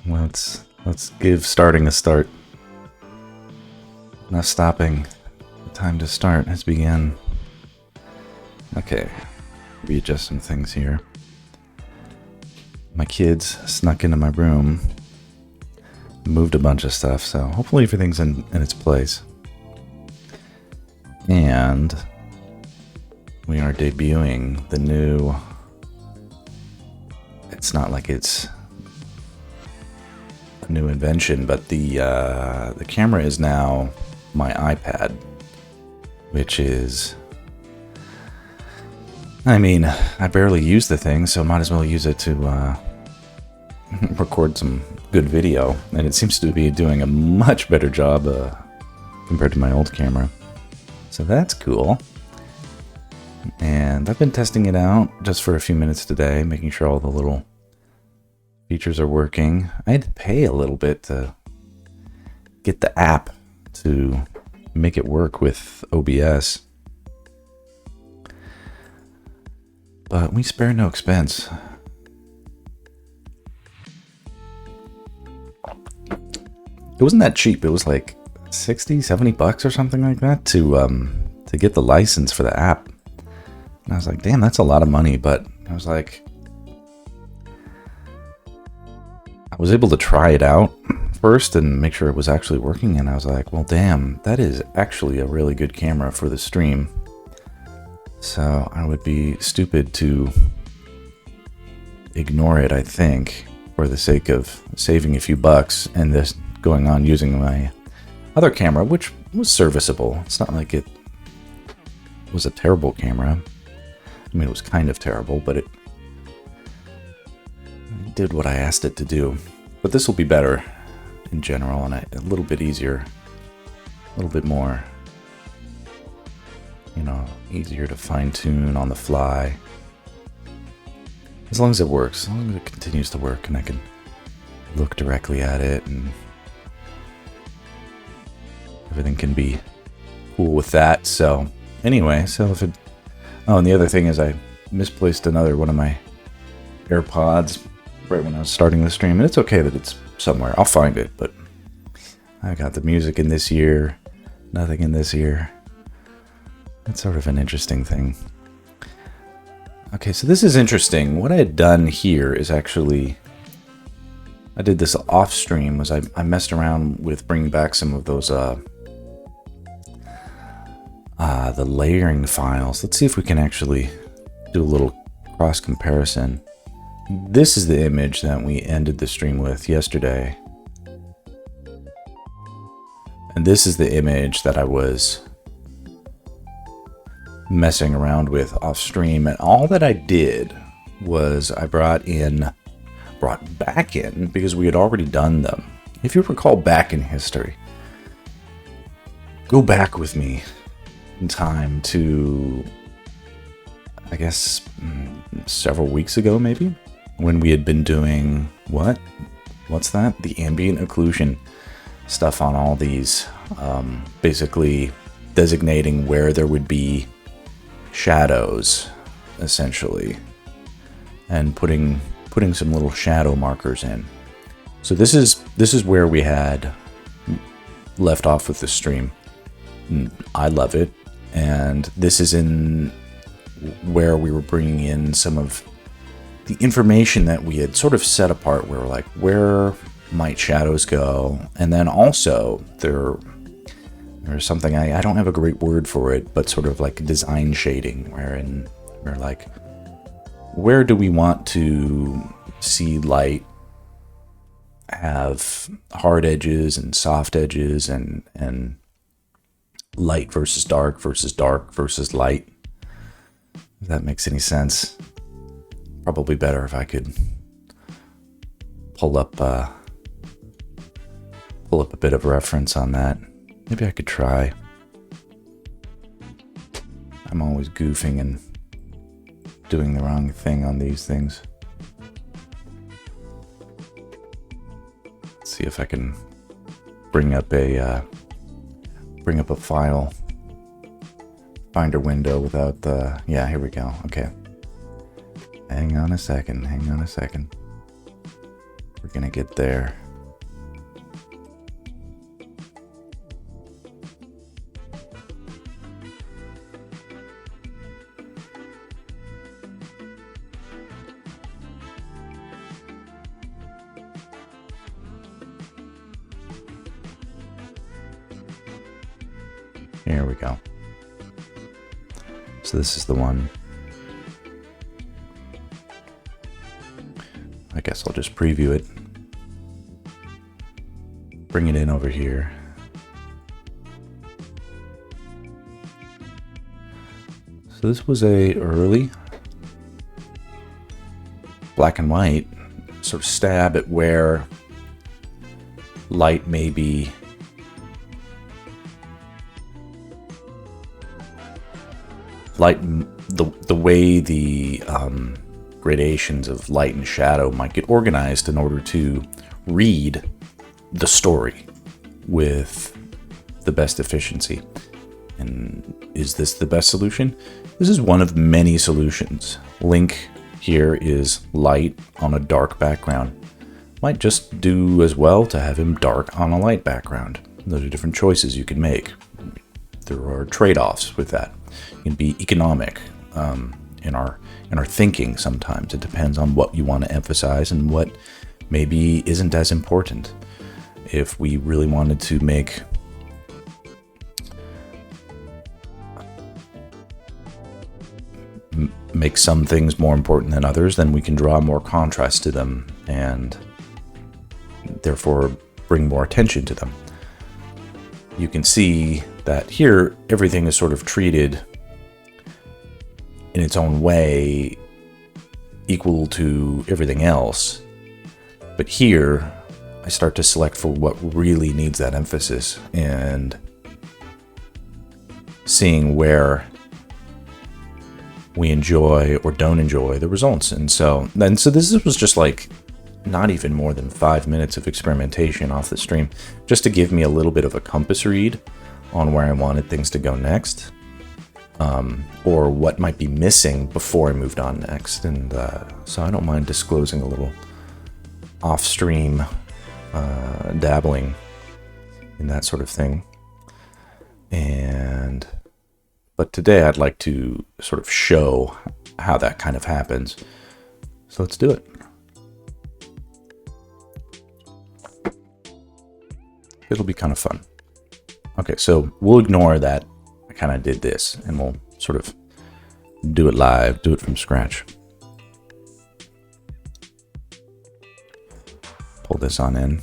Let's give starting a start. Not stopping. The time to start has begun. Okay, readjust some things here. My kids snuck into my room, moved a bunch of stuff, so hopefully everything's in its place. And we are debuting the new... It's not like it's a new invention, but the camera is now my iPad, which is... I mean, I barely use the thing, so might as well use it to record some good video. And it seems to be doing a much better job compared to my old camera. So that's cool. And I've been testing it out just for a few minutes today, making sure all the little features are working. I had to pay a little bit to get the app to make it work with OBS. But we spare no expense. It wasn't that cheap. It was like 60, 70 bucks or something like that to get the license for the app. And I was like, damn, that's a lot of money. But I was like, I was able to try it out first and make sure it was actually working. And I was like, well, damn, that is actually a really good camera for the stream. So I would be stupid to ignore it, I think, for the sake of saving a few bucks and this going on using my other camera, which was serviceable. It's not like it was a terrible camera. I mean, it was kind of terrible, but it did what I asked it to do. But this will be better in general and a little bit easier, a little bit more, you know, easier to fine-tune on the fly. As long as it works, as long as it continues to work and I can look directly at it and everything can be cool with that. So anyway, so if it... Oh, and the other thing is I misplaced another one of my AirPods right when I was starting the stream. And it's okay that it's somewhere. I'll find it, but I got the music in this ear, nothing in this ear. That's sort of an interesting thing. Okay, so this is interesting. What I had done here is actually... I did this off stream, was I messed around with bringing back some of those the layering files. Let's see if we can actually do a little cross comparison. This is the image that we ended the stream with yesterday. And this is the image that I was messing around with off stream. And all that I did was I brought back in, because we had already done them. If you recall back in history, go back with me in time to, I guess, several weeks ago maybe, when we had been doing what's that? The ambient occlusion stuff on all these, basically designating where there would be shadows, essentially, and putting some little shadow markers in. So this is where we had left off with the stream. I love it, and this is in where we were bringing in some of the information that we had sort of set apart, where we're like, where might shadows go? And then also there's something, I don't have a great word for it, but sort of like design shading, wherein we're like, where do we want to see light have hard edges and soft edges and light versus dark versus light? If that makes any sense. Probably better if I could pull up a bit of reference on that. Maybe I could try. I'm always goofing and doing the wrong thing on these things. Let's see if I can bring up a file finder window without the... Yeah, here we go. Okay. Hang on a second. We're gonna get there. Here we go. So this is the one. I guess I'll just preview it. Bring it in over here. So this was a early black and white sort of stab at where light may be the way the gradations of light and shadow might get organized in order to read the story with the best efficiency. And is this the best solution? This is one of many solutions. Link here is light on a dark background. Might just do as well to have him dark on a light background. Those are different choices you can make. There are trade-offs with that. You can be economic in our thinking sometimes. It depends on what you want to emphasize and what maybe isn't as important. If we really wanted to make some things more important than others, then we can draw more contrast to them and therefore bring more attention to them. You can see that here everything is sort of treated in its own way equal to everything else. But here I start to select for what really needs that emphasis and seeing where we enjoy or don't enjoy the results. And so this was just like not even more than 5 minutes of experimentation off the stream, just to give me a little bit of a compass read on where I wanted things to go next, or what might be missing before I moved on next. And so I don't mind disclosing a little off-stream dabbling in that sort of thing. But today I'd like to sort of show how that kind of happens. So let's do it. It'll be kind of fun. Okay, so we'll ignore that I kind of did this, and we'll sort of do it live, do it from scratch. Pull this on in.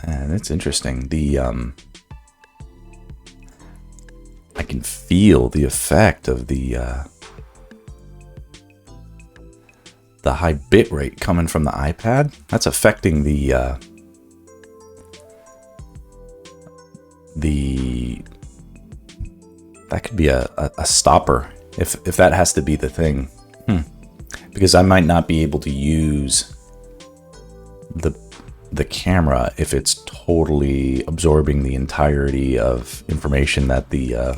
And it's interesting. I can feel the effect of the high bit rate coming from the iPad. That's affecting that could be a stopper if that has to be the thing. Because I might not be able to use the camera if it's totally absorbing the entirety of information that the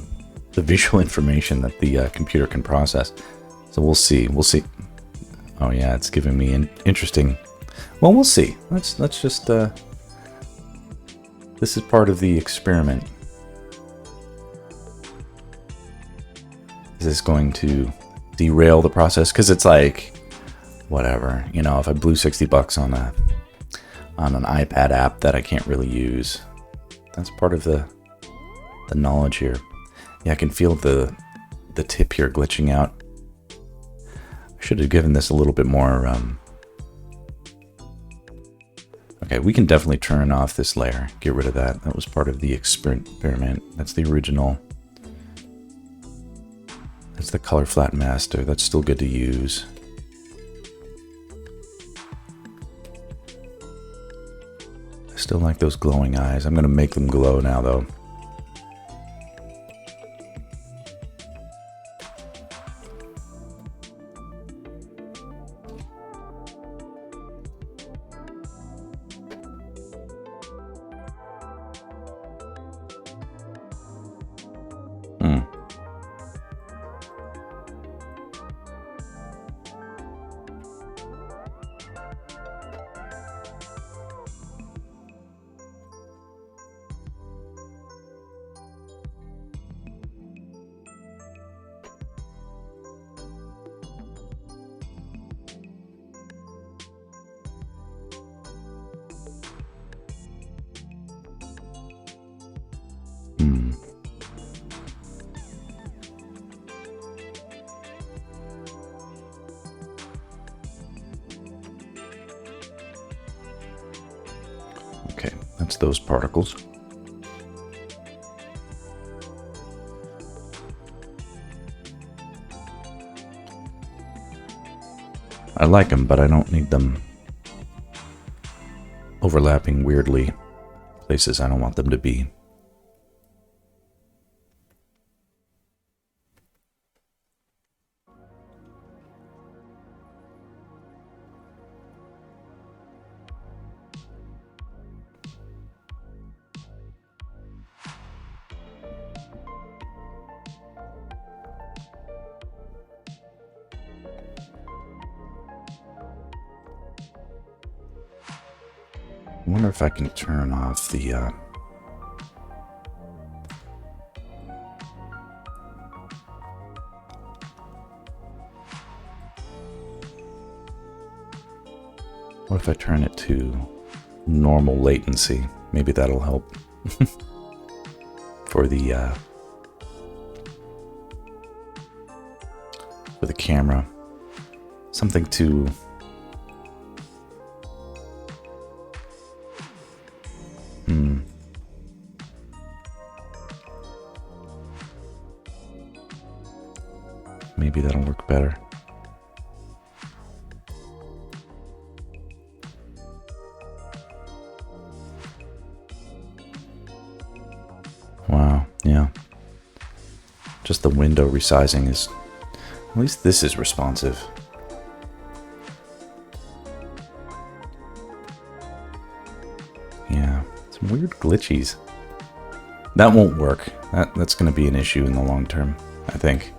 visual information that the computer can process. So we'll see. Oh yeah, it's giving me an interesting. Well, we'll see. Let's just. This is part of the experiment. Is this going to derail the process? Because it's like, whatever. You know, if I blew $60 on an iPad app that I can't really use, that's part of the knowledge here. Yeah, I can feel the tip here glitching out. I should have given this a little bit more. Okay, we can definitely turn off this layer. Get rid of that. That was part of the experiment. That's the original. That's the color flat master. That's still good to use. I still like those glowing eyes. I'm going to make them glow now, though. That's those particles. I like them, but I don't need them overlapping weirdly places I don't want them to be. I wonder if I can turn off the what if I turn it to normal latency? Maybe that'll help for the camera. Something to maybe that'll work better. Wow, yeah. Just the window resizing is, at least this is responsive. Yeah, some weird glitchies. That won't work. That's going to be an issue in the long term, I think.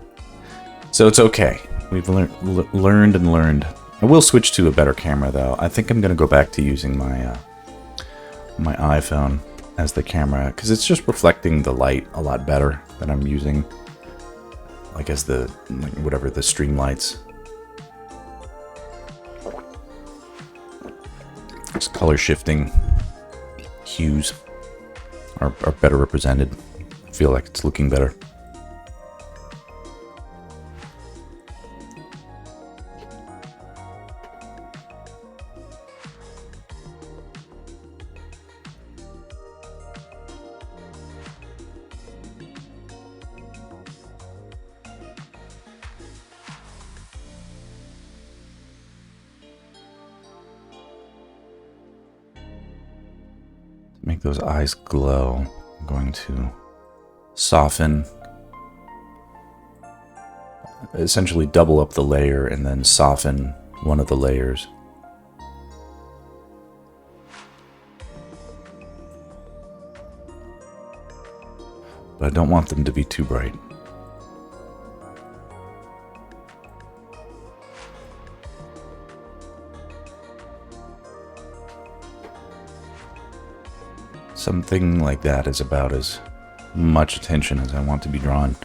So it's okay. We've learned and learned. I will switch to a better camera, though. I think I'm going to go back to using my my iPhone as the camera, because it's just reflecting the light a lot better than I'm using, like, as the, like, whatever, the stream lights. It's color shifting hues are better represented. I feel like it's looking better. Make those eyes glow. I'm going to soften, essentially double up the layer and then soften one of the layers. But I don't want them to be too bright. Something like that is about as much attention as I want to be drawn.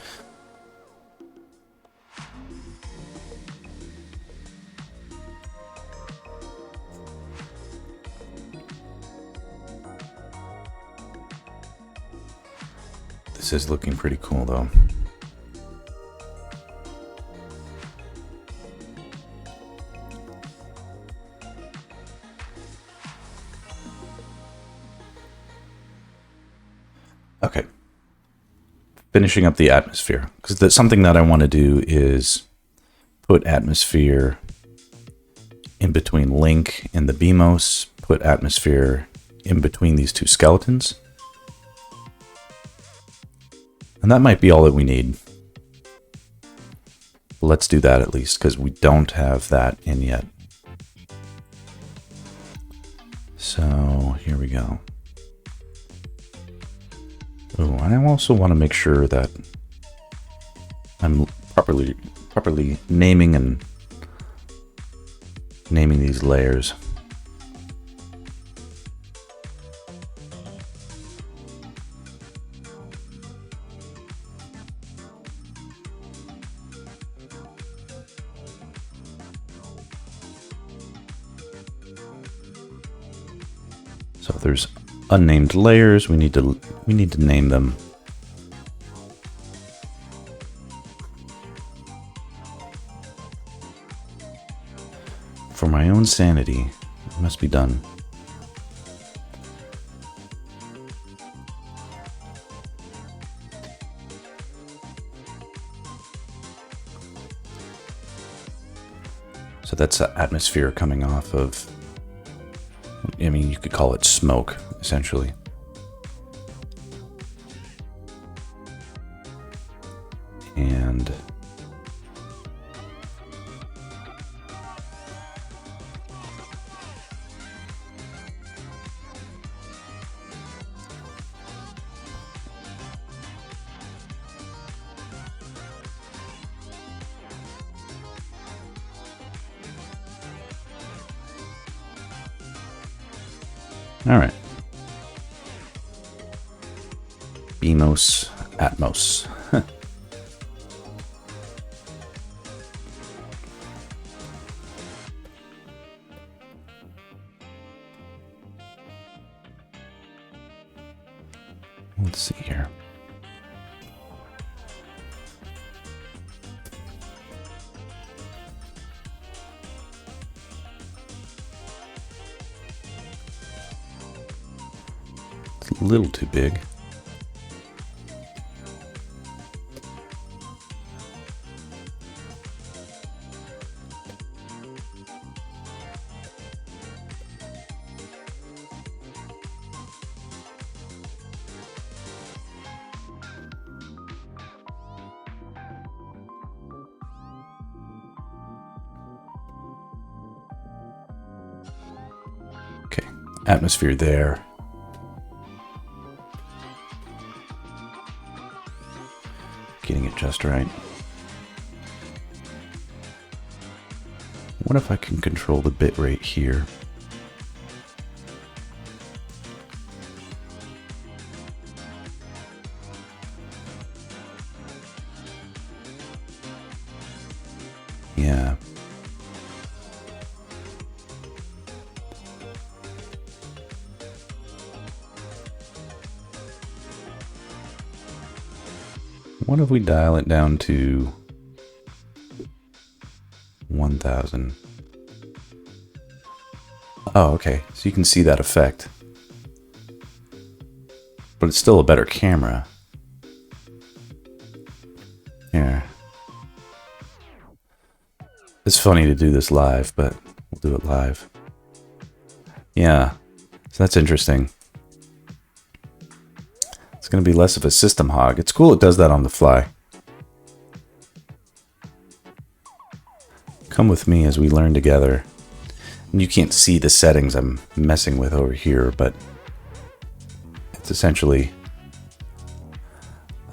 This is looking pretty cool, though. Okay, finishing up the atmosphere, because something that I want to do is put atmosphere in between Link and the Beamos, put atmosphere in between these two skeletons. And that might be all that we need. Let's do that at least, because we don't have that in yet. So here we go. Oh, and I also want to make sure that I'm properly naming these layers. So if there's unnamed layers, we need to name them. For my own sanity, it must be done. So that's the atmosphere coming off of, I mean, you could call it smoke, essentially. And all right. Bemos, Atmos. Let's see here. It's a little too big. Okay, atmosphere there. Getting it just right. What if I can control the bit rate here? Yeah. What if we dial it down to 1000? Oh, okay. So you can see that effect. But it's still a better camera. Here. It's funny to do this live, but we'll do it live. Yeah. So that's interesting. It's going to be less of a system hog. It's cool it does that on the fly. Come with me as we learn together. And you can't see the settings I'm messing with over here, but it's essentially...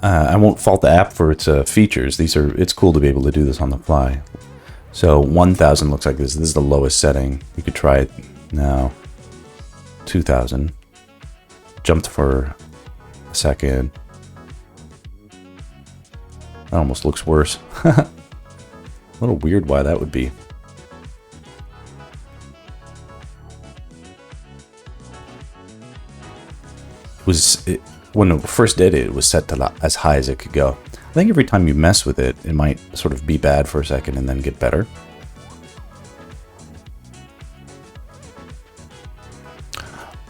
I won't fault the app for its features. It's cool to be able to do this on the fly. So 1000 looks like this. This is the lowest setting. You could try it now. 2000. Jumped for a second. That almost looks worse. A little weird why that would be. When it first did it, it was set to as high as it could go. I think every time you mess with it, it might sort of be bad for a second and then get better.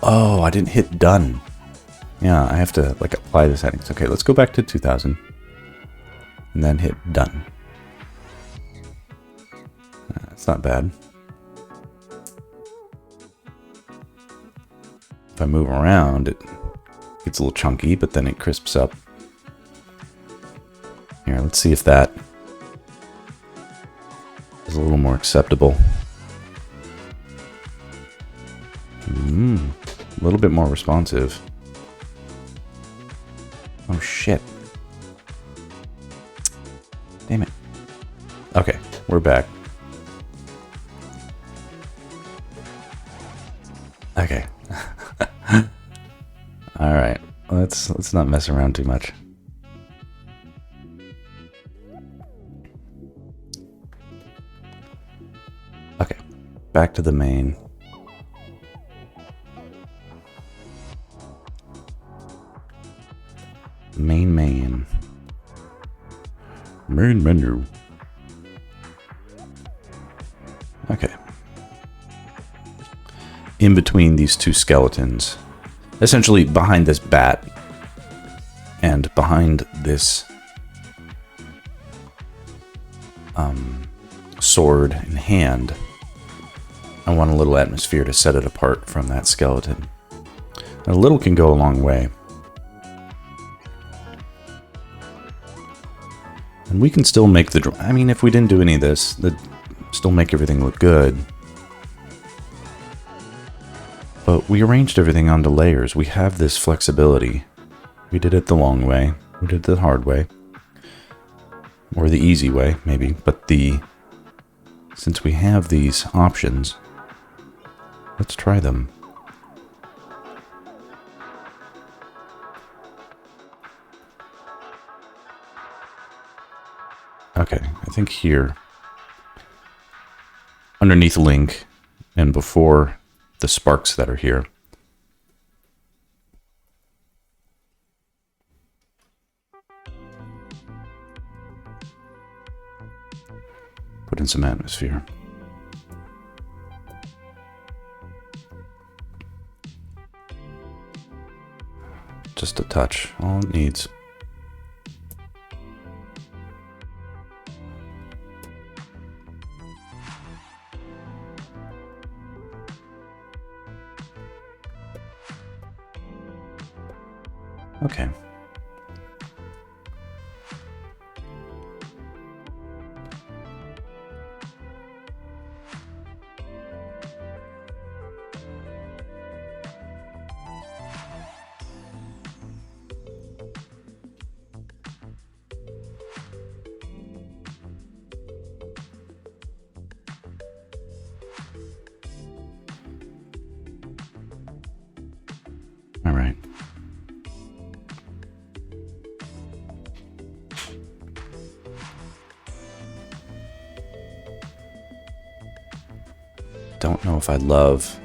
Oh, I didn't hit done. Yeah, I have to like apply the settings. Okay, let's go back to 2000 and then hit done. It's not bad. If I move around, it gets a little chunky, but then it crisps up. Here, let's see if that is a little more acceptable. A little bit more responsive. Oh shit. Damn it. Okay, we're back. Okay. All right. Let's not mess around too much. Okay. Back to the main. Main menu. Okay. In between these two skeletons, essentially behind this bat and behind this sword in hand, I want a little atmosphere to set it apart from that skeleton. And a little can go a long way. And we can still make the... I mean, if we didn't do any of this, that'd still make everything look good. But we arranged everything onto layers. We have this flexibility. We did it the long way. We did it the hard way. Or the easy way, maybe. But since we have these options, let's try them. Okay, I think here, underneath Link, and before the sparks that are here, put in some atmosphere. Just a touch, all it needs. Okay. All right. Don't know if I love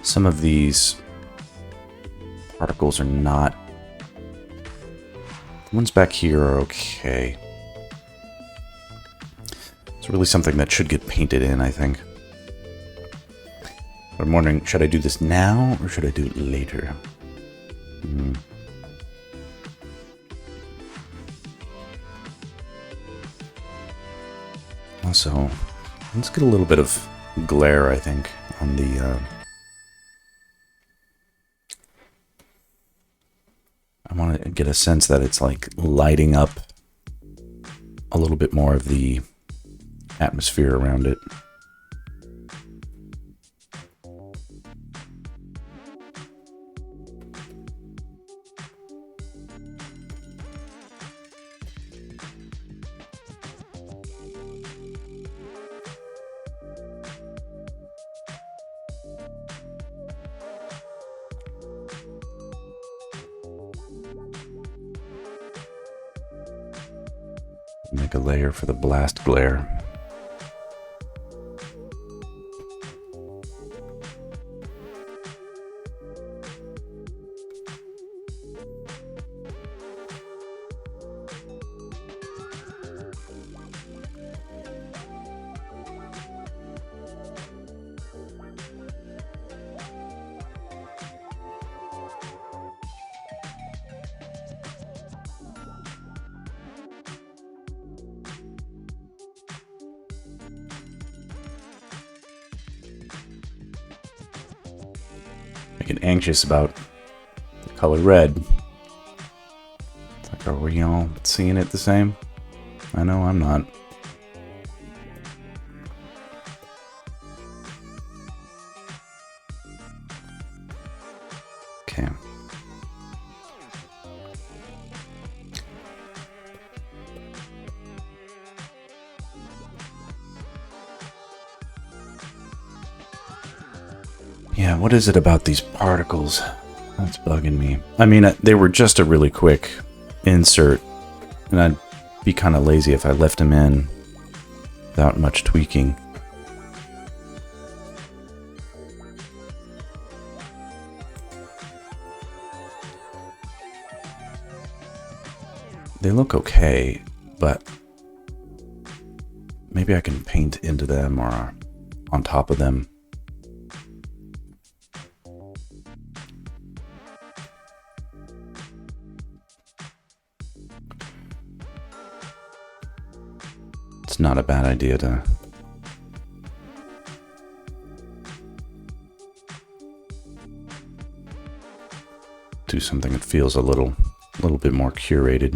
some of these particles are not. The ones back here are okay. It's really something that should get painted in, I think. But I'm wondering, should I do this now or should I do it later? Also, let's get a little bit of glare, I think, on the... I want to get a sense that it's like lighting up a little bit more of the atmosphere around it. Make a layer for the blast glare. Get anxious about the color red. It's like, are we all seeing it the same? I know I'm not. Okay. Yeah, what is it about these particles that's bugging me? I mean, they were just a really quick insert, and I'd be kind of lazy if I left them in without much tweaking. They look okay, but maybe I can paint into them or on top of them. It's not a bad idea to do something that feels a little bit more curated.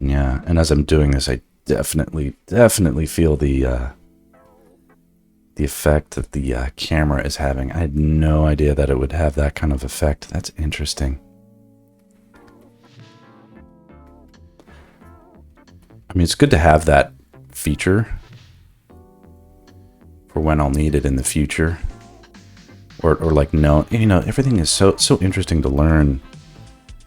Yeah, and as I'm doing this, I definitely feel the effect that the camera is having. I had no idea that it would have that kind of effect. That's interesting. I mean, it's good to have that feature for when I'll need it in the future. Or like, no, you know, everything is so interesting to learn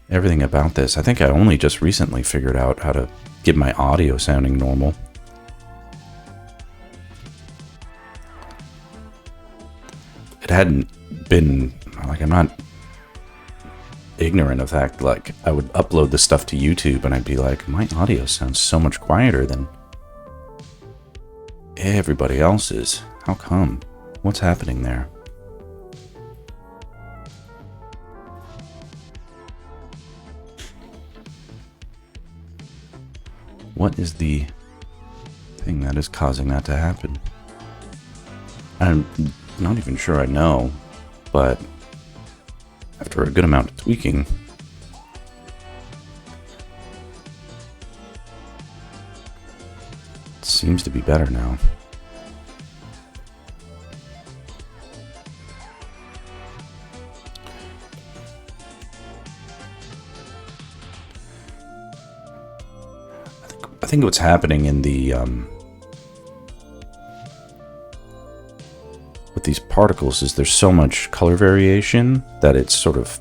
everything about this. I think I only just recently figured out how to get my audio sounding normal. It hadn't been, like, I'm not ignorant of that. Like, I would upload this stuff to YouTube and I'd be like, my audio sounds so much quieter than everybody else's. How come? What's happening there? What is the thing that is causing that to happen? I'm not even sure I know, but after a good amount of tweaking, it seems to be better now. I think what's happening in the with these particles is there's so much color variation that it's sort of,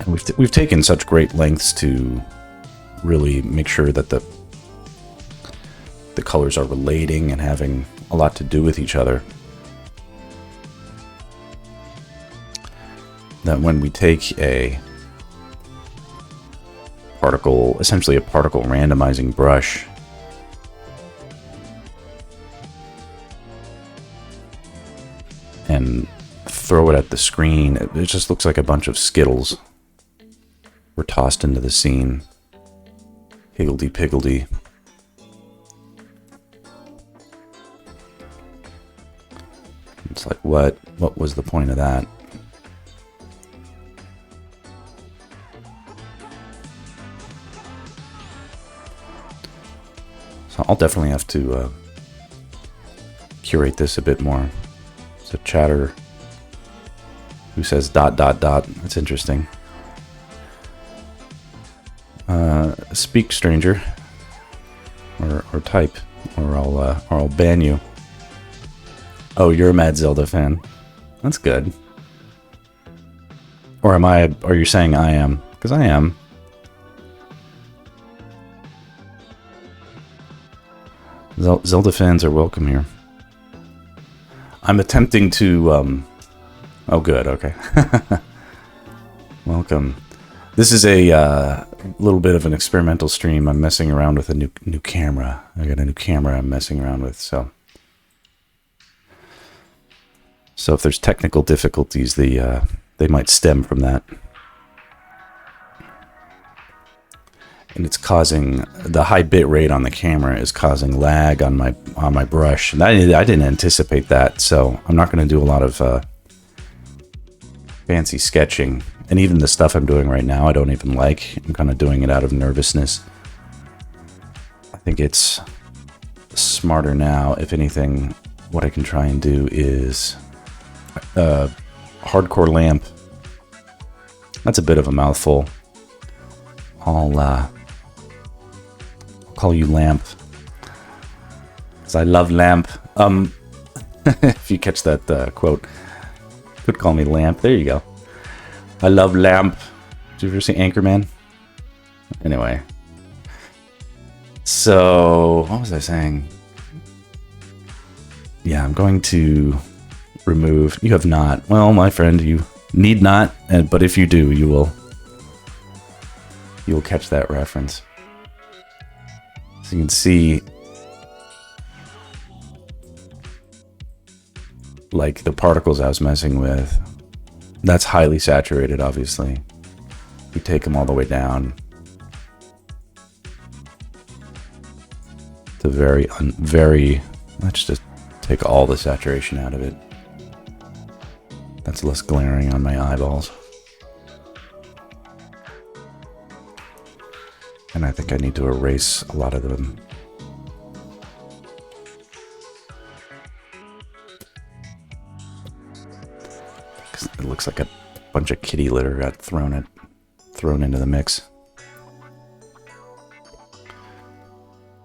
and we've taken such great lengths to really make sure that the colors are relating and having a lot to do with each other, that when we take a particle, essentially a particle randomizing brush, and throw it at the screen, it just looks like a bunch of Skittles were tossed into the scene. Higgledy-piggledy. It's like, what was the point of that? So I'll definitely have to curate this a bit more. It's a chatter who says ... That's interesting. Speak, stranger, or type, or I'll ban you. Oh, you're a Mad Zelda fan. That's good. Or am I? Are you saying I am? Because I am. Zelda fans are welcome here. I'm attempting to, oh good, okay. Welcome. This is a little bit of an experimental stream. I'm messing around with a new camera. I got a new camera I'm messing around with, so if there's technical difficulties, they might stem from that. And it's causing, the high bit rate on the camera is causing lag on my brush. And I didn't anticipate that, so I'm not going to do a lot of fancy sketching. And even the stuff I'm doing right now, I don't even like. I'm kind of doing it out of nervousness. I think it's smarter now. If anything, what I can try and do is hardcore lamp. That's a bit of a mouthful. I'll call you Lamp, because I love Lamp. If you catch that quote, could call me Lamp. There you go. I love Lamp. Did you ever see Anchorman? Anyway. So, what was I saying? Yeah, I'm going to remove... You have not. Well, my friend, you need not. But if you do, you will catch that reference. So you can see like the particles I was messing with. That's highly saturated, obviously. We take them all the way down to very, let's just take all the saturation out of it. That's less glaring on my eyeballs. And I think I need to erase a lot of them. It looks like a bunch of kitty litter got thrown into the mix.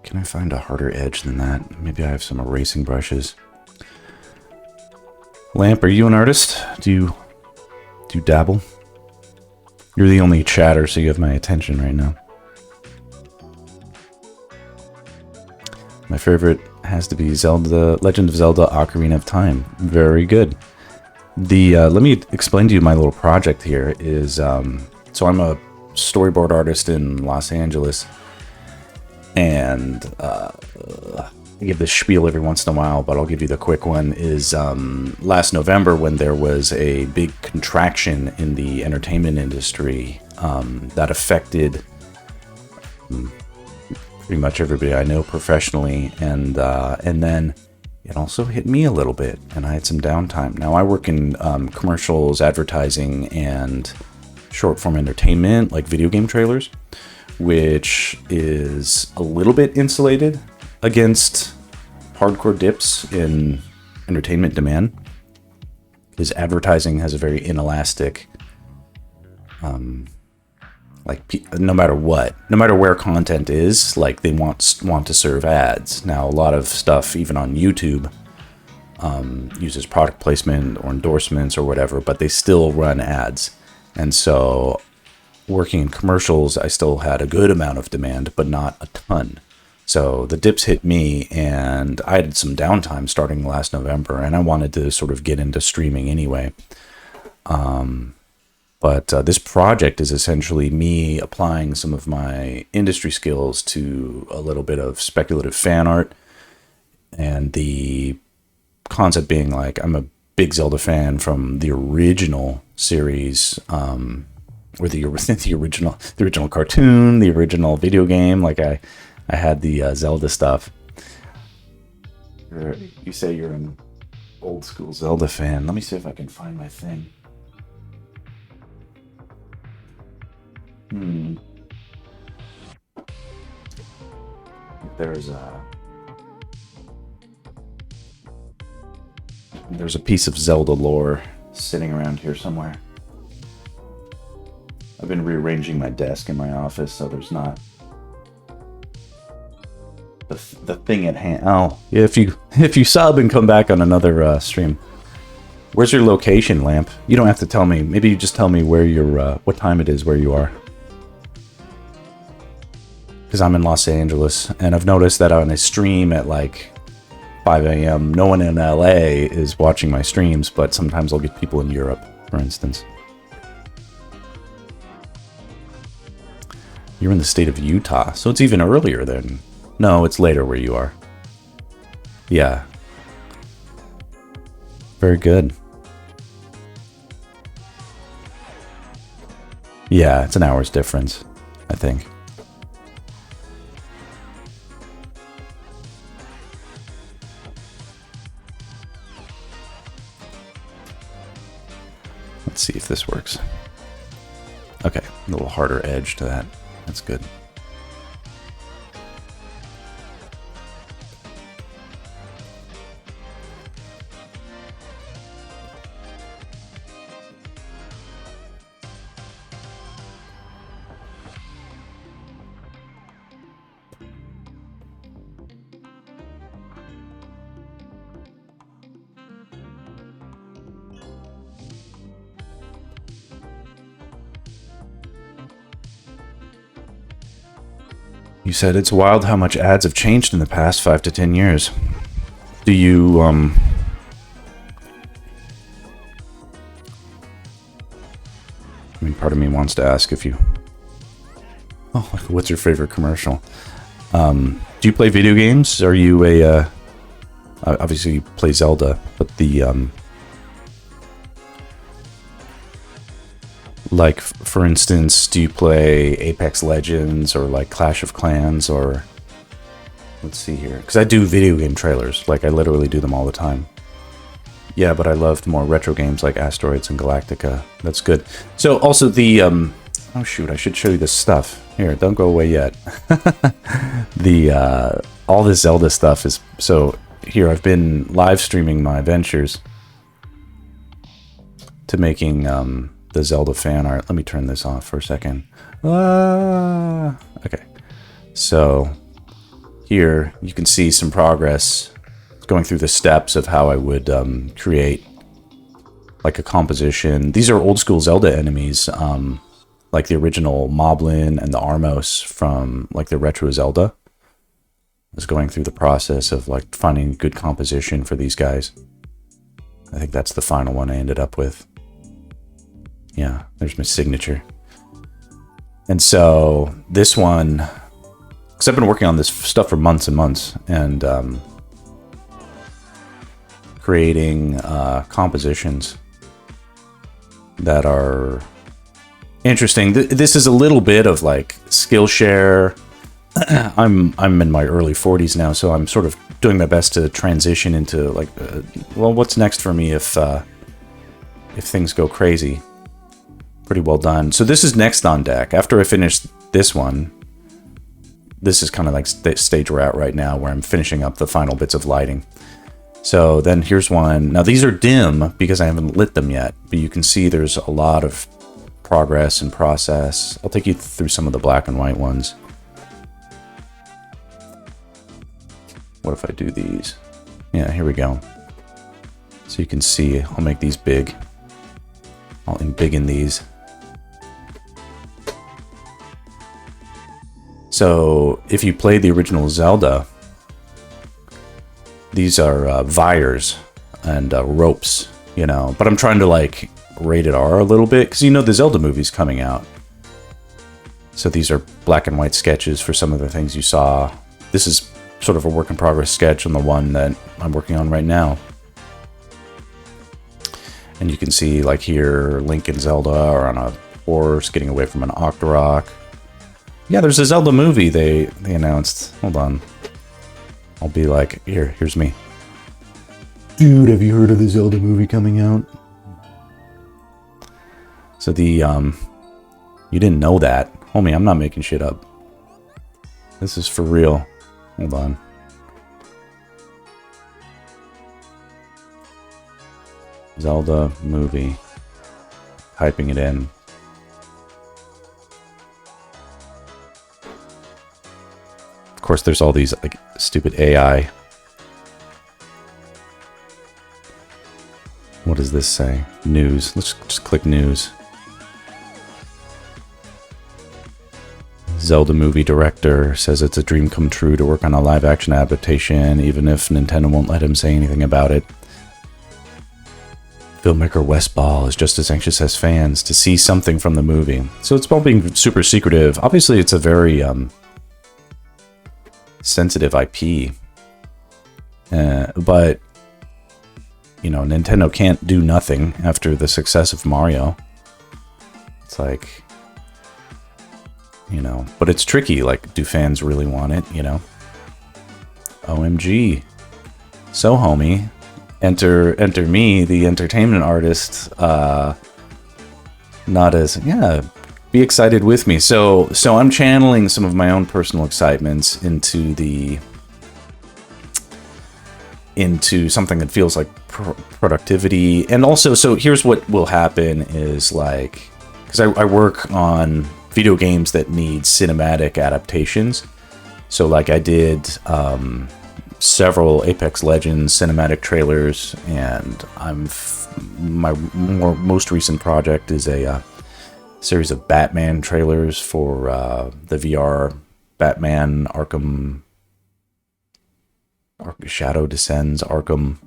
Can I find a harder edge than that? Maybe I have some erasing brushes. Lamp, are you an artist? Do you dabble? You're the only chatter, so you have my attention right now. My favorite has to be Zelda, Legend of Zelda: Ocarina of Time. Very good. Let me explain to you my little project here is, so I'm a storyboard artist in Los Angeles, and I give this spiel every once in a while, but I'll give you the quick one, is last November when there was a big contraction in the entertainment industry that affected pretty much everybody I know professionally, and then it also hit me a little bit, and I had some downtime. Now I work in commercials, advertising, and short-form entertainment, like video game trailers, which is a little bit insulated against hardcore dips in entertainment demand, because advertising has a very inelastic, like no matter what, no matter where content is, like they want to serve ads. Now a lot of stuff, even on YouTube, uses product placement or endorsements or whatever, but they still run ads. And so working in commercials, I still had a good amount of demand, but not a ton. So the dips hit me, and I had some downtime starting last November, and I wanted to sort of get into streaming anyway. But this project is essentially me applying some of my industry skills to a little bit of speculative fan art, and the concept being, like, I'm a big Zelda fan from the original series, or the original cartoon, the original video game. Like I had the Zelda stuff. You say you're an old school Zelda fan. Let me see if I can find my thing. There's a piece of Zelda lore sitting around here somewhere. I've been rearranging my desk in my office, so there's not the thing at hand. Oh, yeah, if you sub and come back on another stream. Where's your location, Lamp? You don't have to tell me. Maybe you just tell me where you're, what time it is where you are. Because I'm in Los Angeles, and I've noticed that on a stream at like 5 a.m., no one in LA is watching my streams, but sometimes I'll get people in Europe, for instance. You're in the state of Utah, so it's even earlier then. No, it's later where you are. Yeah. Very good. Yeah, it's an hour's difference, I think. Let's see if this works. Okay, a little harder edge to that. That's good. You said it's wild how much ads have changed in the past 5 to 10 years. Do you, I mean, part of me wants to ask if you... Oh, what's your favorite commercial? Do you play video games? Are you a, obviously you play Zelda, but the, Like, for instance, do you play Apex Legends or like Clash of Clans or... Let's see here. Because I do video game trailers. Like, I literally do them all the time. Yeah, but I loved more retro games like Asteroids and Galactica. That's good. So, also the... oh, shoot. I should show you this stuff. Here, don't go away yet. All this Zelda stuff is... So, here, I've been live streaming my adventures to making... the Zelda fan art. Let me turn this off for a second. Okay. So here you can see some progress going through the steps of how I would create like a composition. These are old school Zelda enemies, like the original Moblin and the Armos from like the retro Zelda. I was going through the process of like finding good composition for these guys. I think that's the final one I ended up with. Yeah, there's my signature. And so this one, because I've been working on this stuff for months and months, and creating compositions that are interesting. This is a little bit of like Skillshare. I'm in my early 40s now, so I'm sort of doing my best to transition into like, well, what's next for me if things go crazy. Pretty well done. So this is next on deck. After I finish this one, this is kind of like stage we're at right now, where I'm finishing up the final bits of lighting. So then here's one. Now these are dim because I haven't lit them yet, but you can see there's a lot of progress and process. I'll take you through some of the black and white ones. What if I do these? Yeah, here we go. So you can see, I'll make these big. I'll embiggen these. So if you played the original Zelda, these are vires and ropes, you know. But I'm trying to like rated R a little bit, because you know the Zelda movie's coming out. So these are black and white sketches for some of the things you saw. This is sort of a work in progress sketch on the one that I'm working on right now. And you can see like here, Link and Zelda are on a horse getting away from an Octorok. Yeah, there's a Zelda movie they announced. Hold on. I'll be like, here's me. Dude, have you heard of the Zelda movie coming out? So the, you didn't know that. Homie, I'm not making shit up. This is for real. Hold on. Zelda movie. Typing it in. Of course, there's all these like stupid AI. What does this say? News. Let's just click news. Zelda movie director says it's a dream come true to work on a live action adaptation, even if Nintendo won't let him say anything about it. Filmmaker Wes Ball is just as anxious as fans to see something from the movie. So it's all being super secretive. Obviously, it's a very sensitive IP. But, you know, Nintendo can't do nothing after the success of Mario. It's like, you know, but it's tricky. Like, do fans really want it, you know? OMG. So, homie, enter me, the entertainment artist, not as, yeah, be excited with me. So I'm channeling some of my own personal excitements into something that feels like productivity. And also, so here's what will happen is like, because I work on video games that need cinematic adaptations. So like I did several Apex Legends cinematic trailers, and my most recent project is a series of Batman trailers for the VR Batman Arkham Shadow Descends, Arkham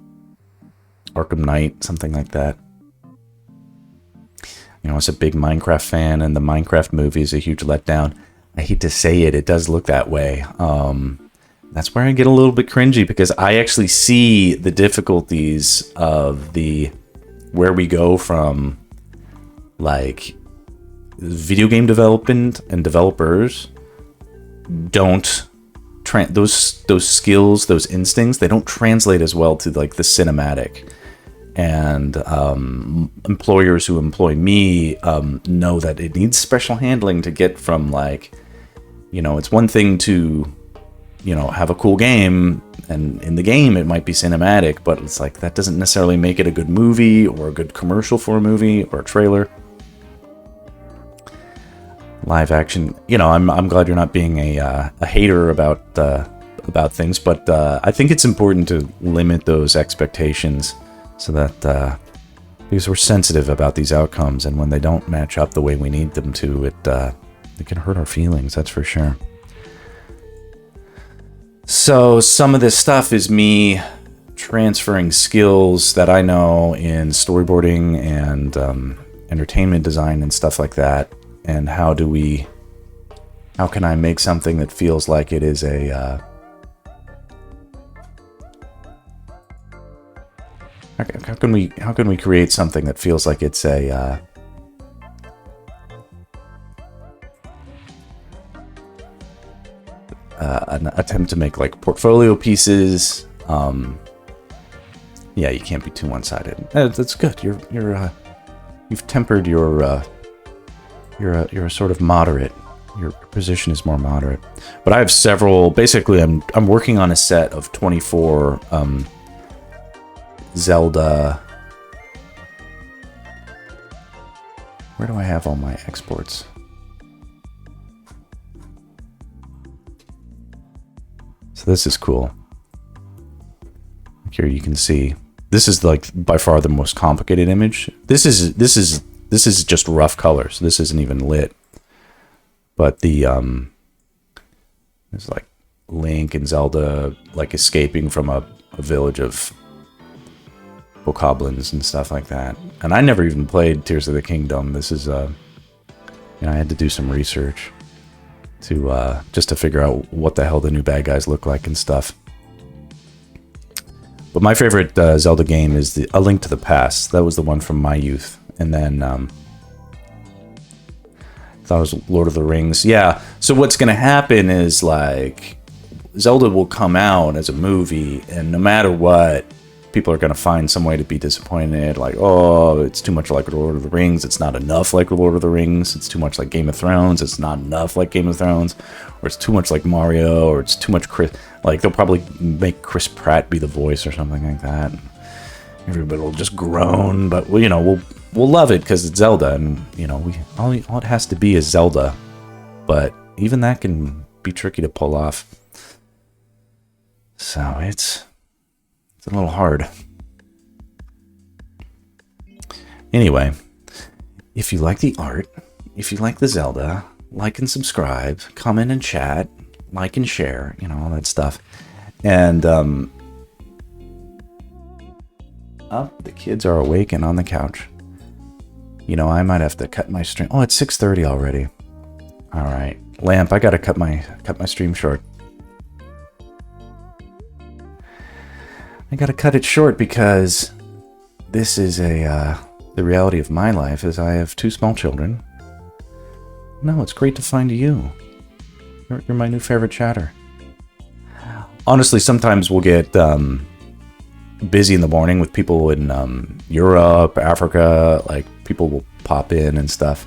Knight, something like that. You know, I was a big Minecraft fan, and the Minecraft movie is a huge letdown. I hate to say it, it does look that way. That's where I get a little bit cringy, because I actually see the difficulties of where we go from, like, video game development and developers don't those skills, those instincts, they don't translate as well to like the cinematic. And employers who employ me know that it needs special handling to get from like, it's one thing to, have a cool game, and in the game it might be cinematic, but it's like that doesn't necessarily make it a good movie or a good commercial for a movie or a trailer. Live action, I'm glad you're not being a hater about things, but I think it's important to limit those expectations so that because we're sensitive about these outcomes, and when they don't match up the way we need them to, it can hurt our feelings, that's for sure. So some of this stuff is me transferring skills that I know in storyboarding and entertainment design and stuff like that. And how can I make something that feels like it is a how can we create something that feels like it's a an attempt to make like portfolio pieces. Yeah, you can't be too one-sided. That's good. You've tempered your you're a sort of moderate. Your position is more moderate. But I have several. Basically, I'm working on a set of 24 Zelda. Where do I have all my exports? So this is cool. Here you can see. This is like by far the most complicated image. This is just rough colors. This isn't even lit. But the there's like Link and Zelda like escaping from a village of bokoblins and stuff like that. And I never even played Tears of the Kingdom. This is I had to do some research to just to figure out what the hell the new bad guys look like and stuff. But my favorite Zelda game is A Link to the Past. That was the one from my youth. And then thought it was Lord of the Rings. Yeah. So what's going to happen is like Zelda will come out as a movie, and no matter what, people are going to find some way to be disappointed. Like, oh, it's too much like Lord of the Rings. It's not enough like Lord of the Rings. It's too much like Game of Thrones. It's not enough like Game of Thrones. Or it's too much like Mario. Or it's too much Chris. Like they'll probably make Chris Pratt be the voice or something like that. Everybody will just groan, but we'll love it because it's Zelda, and all it has to be is Zelda. But even that can be tricky to pull off. So it's a little hard. Anyway, if you like the art, if you like the Zelda, like and subscribe, comment and chat, like and share, all that stuff. And the kids are awake and on the couch. I might have to cut my stream. Oh, it's 6:30 already. All right, Lamp, I gotta cut my stream short. I gotta cut it short because this is the reality of my life is I have 2 small children. No, it's great to find you. You're my new favorite chatter. Honestly, sometimes we'll get busy in the morning with people in Europe, Africa. Like people will pop in and stuff.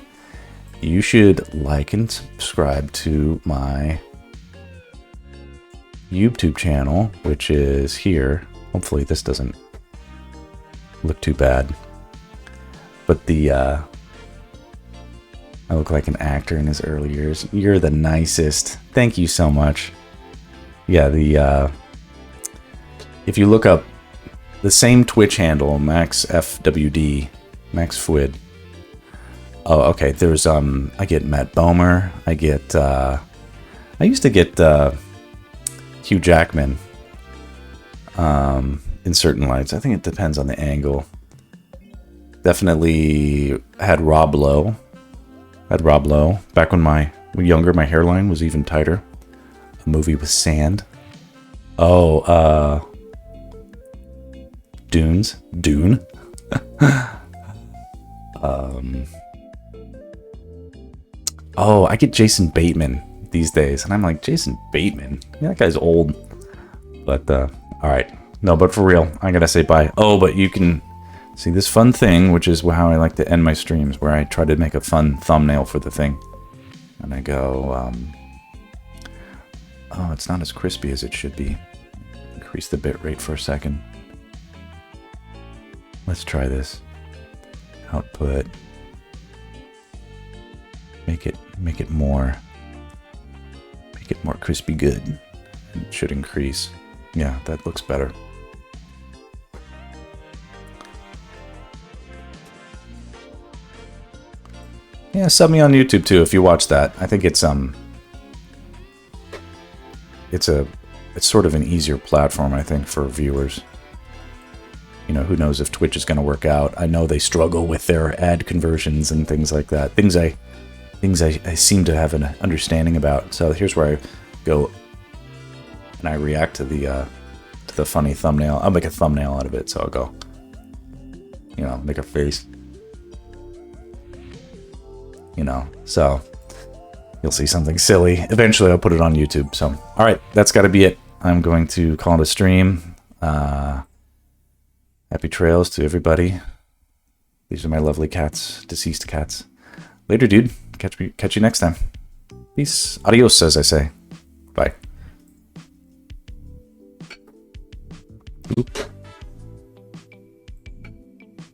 You should like and subscribe to my YouTube channel, which is here. Hopefully this doesn't look too bad. But I look like an actor in his early years. You're the nicest. Thank you so much. Yeah, if you look up the same Twitch handle, MaxFWD, MaxFwid. Oh, okay. There's I get Matt Bomer. I used to get Hugh Jackman. In certain lights. I think it depends on the angle. Definitely had Rob Lowe. Back when we were younger, my hairline was even tighter. A movie with sand. Oh, Dune. Oh, I get Jason Bateman these days, and I'm like, Jason Bateman? Yeah, that guy's old. But, all right. No, but for real, I'm going to say bye. Oh, but you can see this fun thing, which is how I like to end my streams, where I try to make a fun thumbnail for the thing. And I go, oh, it's not as crispy as it should be. Increase the bit rate for a second. Let's try this. Output. Make it more crispy good. It should increase. Yeah, that looks better. Yeah, sub me on YouTube too if you watch that. I think it's sort of an easier platform, I think, for viewers. You know, who knows if Twitch is going to work out. I know they struggle with their ad conversions and things like that. Things I seem to have an understanding about. So here's where I go and I react to the funny thumbnail. I'll make a thumbnail out of it, so I'll go, you know, make a face. You know, so you'll see something silly. Eventually I'll put it on YouTube. So, all right, that's got to be it. I'm going to call it a stream. Happy trails to everybody. These are my lovely cats, deceased cats. Later, dude. Catch you next time. Peace. Adios, as I say.